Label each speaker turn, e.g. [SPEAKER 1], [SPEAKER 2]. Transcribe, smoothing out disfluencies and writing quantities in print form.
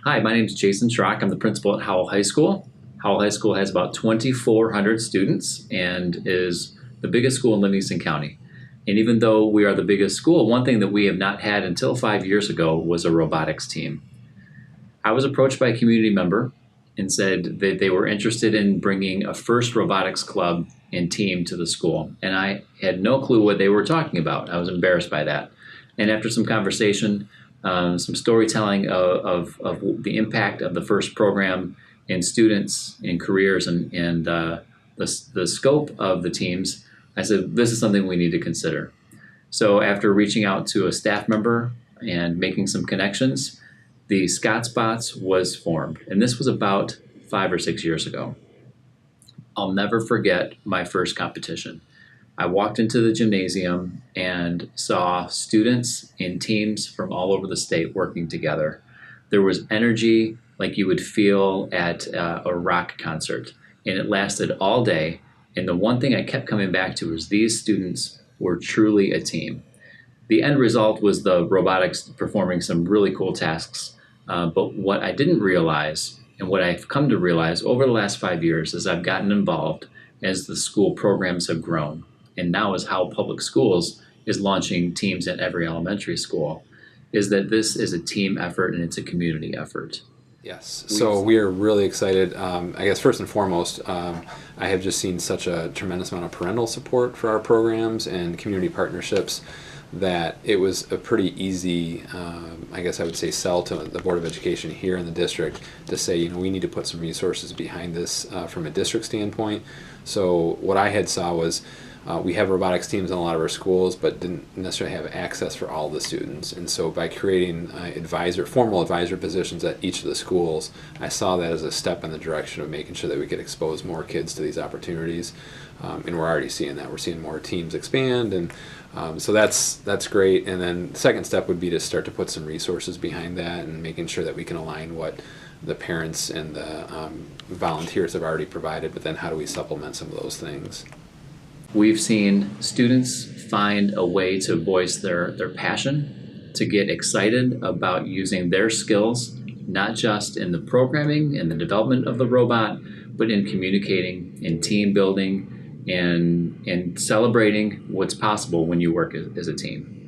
[SPEAKER 1] Hi, my name is Jason Schrock. I'm the principal at Howell High School. Howell High School has about 2,400 students and is the biggest school in Livingston County. And even though we are the biggest school, one thing that we have not had until 5 years ago was a robotics team. I was approached by a community member and said that they were interested in bringing a first robotics club and team to the school. And I had no clue what they were talking about. I was embarrassed by that. And after some conversation, some storytelling of the impact of the first program in students, in careers, and the scope of the teams, I said, this is something we need to consider. So after reaching out to a staff member and making some connections, the Scots Bots was formed. And this was about 5 or 6 years ago. I'll never forget my first competition. I walked into the gymnasium and saw students in teams from all over the state working together. There was energy like you would feel at a rock concert, and it lasted all day. And the one thing I kept coming back to is these students were truly a team. The end result was the robotics performing some really cool tasks. But what I didn't realize, and what I've come to realize over the last 5 years as I've gotten involved as the school programs have grown, and now is how public schools is launching teams at every elementary school, is that this is a team effort and it's a community effort.
[SPEAKER 2] Yes, so we are really excited. I guess first and foremost, I have just seen such a tremendous amount of parental support for our programs and community partnerships that it was a pretty easy, I guess I would say, sell to the Board of Education here in the district to say, we need to put some resources behind this from a district standpoint. So what I had saw was we have robotics teams in a lot of our schools, but didn't necessarily have access for all the students. And so by creating formal advisor positions at each of the schools, I saw that as a step in the direction of making sure that we could expose more kids to these opportunities. And we're already seeing that. We're seeing more teams expand, and so that's great. And then the second step would be to start to put some resources behind that and making sure that we can align what the parents and the volunteers have already provided, but then how do we supplement some of those things?
[SPEAKER 1] We've seen students find a way to voice their passion, to get excited about using their skills, not just in the programming and the development of the robot, but in communicating, in team building, and celebrating what's possible when you work as a team.